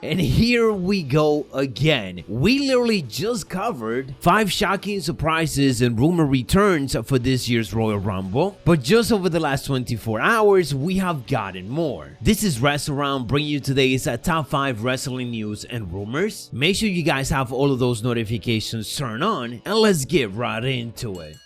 And here we go again. We literally just covered 5 shocking surprises and rumor returns for this year's Royal Rumble, but just over the last 24 hours, we have gotten more. This is WrestleRound bringing you today's top 5 wrestling news and rumors. Make sure you guys have all of those notifications turned on, and let's get right into it.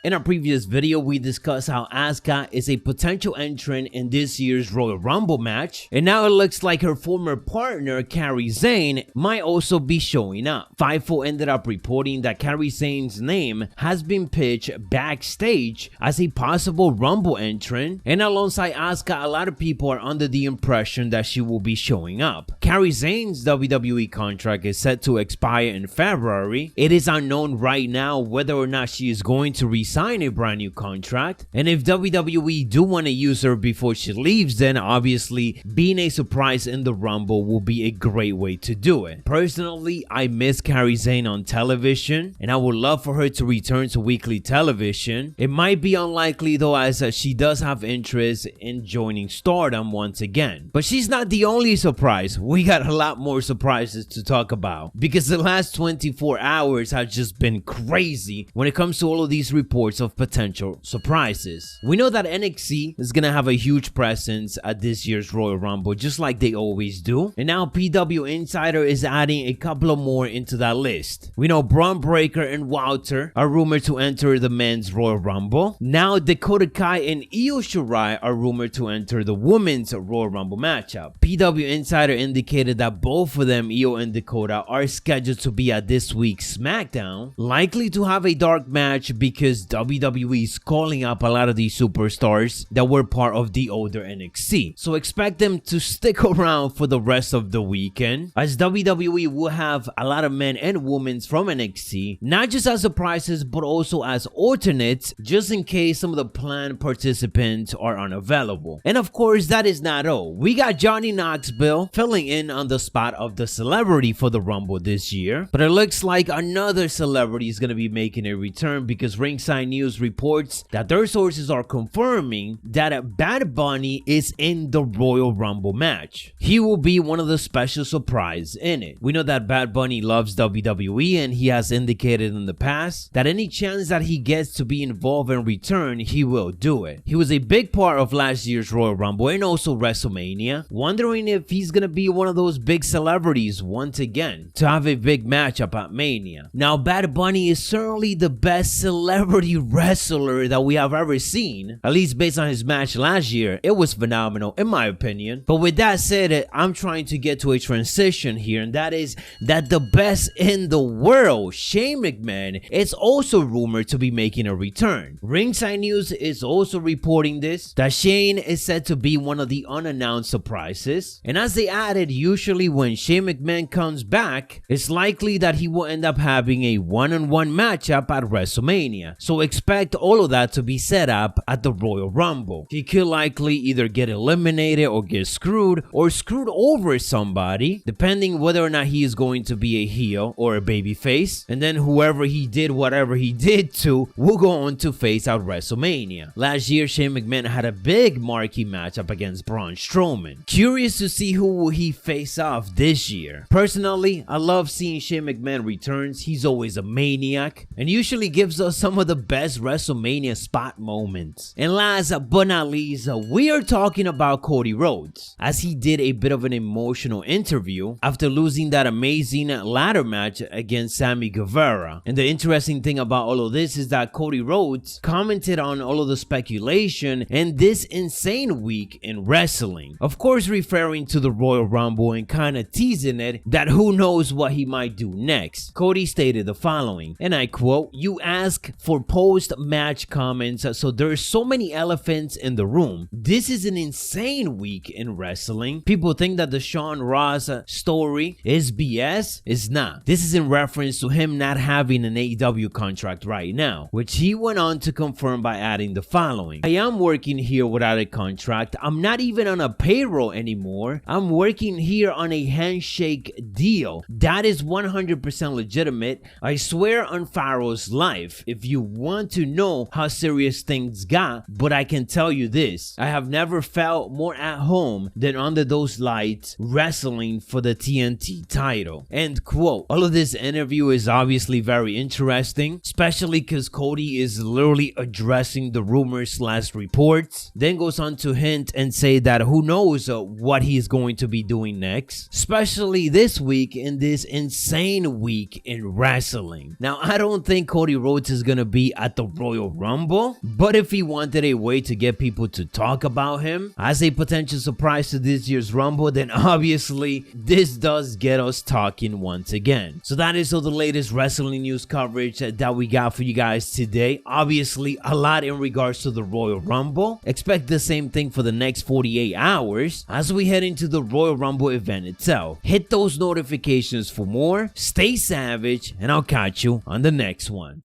In our previous video, we discussed how Asuka is a potential entrant in this year's Royal Rumble match, and now it looks like her former partner, Kairi Sane, might also be showing up. Fightful ended up reporting that Kairi Sane's name has been pitched backstage as a possible Rumble entrant, and alongside Asuka, a lot of people are under the impression that she will be showing up. Kairi Sane's WWE contract is set to expire in February. It is unknown right now whether or not she is going to sign a brand new contract, and if WWE do want to use her before she leaves, then obviously being a surprise in the Rumble will be a great way to do it. Personally, I miss Kairi Sane on television, and I would love for her to return to weekly television. It might be unlikely though, as she does have interest in joining Stardom once again. But she's not the only surprise. We got a lot more surprises to talk about, because the last 24 hours have just been crazy when it comes to all of these reports of potential surprises. We know that NXT is gonna have a huge presence at this year's Royal Rumble, just like they always do, and now PW Insider is adding a couple of more into that list. We know Braun Breaker and Walter are rumored to enter the men's Royal Rumble. Now Dakota Kai and Io Shirai are rumored to enter the women's Royal Rumble matchup. PW Insider indicated that both of them, Io and Dakota, are scheduled to be at this week's SmackDown, likely to have a dark match because WWE is calling up a lot of these superstars that were part of the older NXT. So expect them to stick around for the rest of the weekend, as WWE will have a lot of men and women from NXT, not just as surprises but also as alternates, just in case some of the planned participants are unavailable. And of course, that is not all. We got Johnny Knoxville filling in on the spot of the celebrity for the Rumble this year, but it looks like another celebrity is going to be making a return, because Ringside News reports that their sources are confirming that Bad Bunny is in the Royal Rumble match. He will be one of the special surprises in it. We know that Bad Bunny loves WWE, and he has indicated in the past that any chance that he gets to be involved and return, he will do it. He was a big part of last year's Royal Rumble and also WrestleMania. Wondering if he's gonna be one of those big celebrities once again to have a big matchup at Mania. Now, Bad Bunny is certainly the best celebrity wrestler that we have ever seen, at least based on his match last year. It was phenomenal in my opinion. But with that said, I'm trying to get to a transition here, and that is that the best in the world, Shane McMahon, is also rumored to be making a return. Ringside News is also reporting this, that Shane is said to be one of the unannounced surprises, and as they added, usually when Shane McMahon comes back, it's likely that he will end up having a one-on-one matchup at WrestleMania. So expect all of that to be set up at the Royal Rumble. He could likely either get eliminated or get screwed over somebody, depending whether or not he is going to be a heel or a babyface, and then whoever he did whatever he did to will go on to face at WrestleMania. Last year, Shane McMahon had a big marquee matchup against Braun Strowman. Curious to see who will he face off this year. Personally, I love seeing Shane McMahon returns. He's always a maniac and usually gives us some of the best WrestleMania spot moments. And last but not least, we are talking about Cody Rhodes, as he did a bit of an emotional interview after losing that amazing ladder match against Sammy Guevara. And the interesting thing about all of this is that Cody Rhodes commented on all of the speculation and this insane week in wrestling, of course referring to the Royal Rumble and kind of teasing it that who knows what he might do next. Cody stated the following, and I quote, "You ask for post-match comments, so there's so many elephants in the room. This is an insane week in wrestling. People think that the Sean Ross story is BS. It's not. This is in reference to him not having an AEW contract right now," which he went on to confirm by adding the following, "I am working here without a contract. I'm not even on a payroll anymore. I'm working here on a handshake deal. That is 100% legitimate. I swear on Pharaoh's life. If you want to know how serious things got, but I can tell you this: I have never felt more at home than under those lights wrestling for the TNT title. End quote. All of this interview is obviously very interesting, especially because Cody is literally addressing the rumors / reports, then goes on to hint and say that who knows what he's going to be doing next, especially this week in this insane week in wrestling. Now, I don't think Cody Rhodes is gonna be at the Royal Rumble, but if he wanted a way to get people to talk about him as a potential surprise to this year's Rumble, then obviously this does get us talking once again. So that is all the latest wrestling news coverage that we got for you guys today. Obviously a lot in regards to the Royal Rumble. Expect the same thing for the next 48 hours as we head into the Royal Rumble event itself. Hit those notifications for more. Stay savage, and I'll catch you on the next one.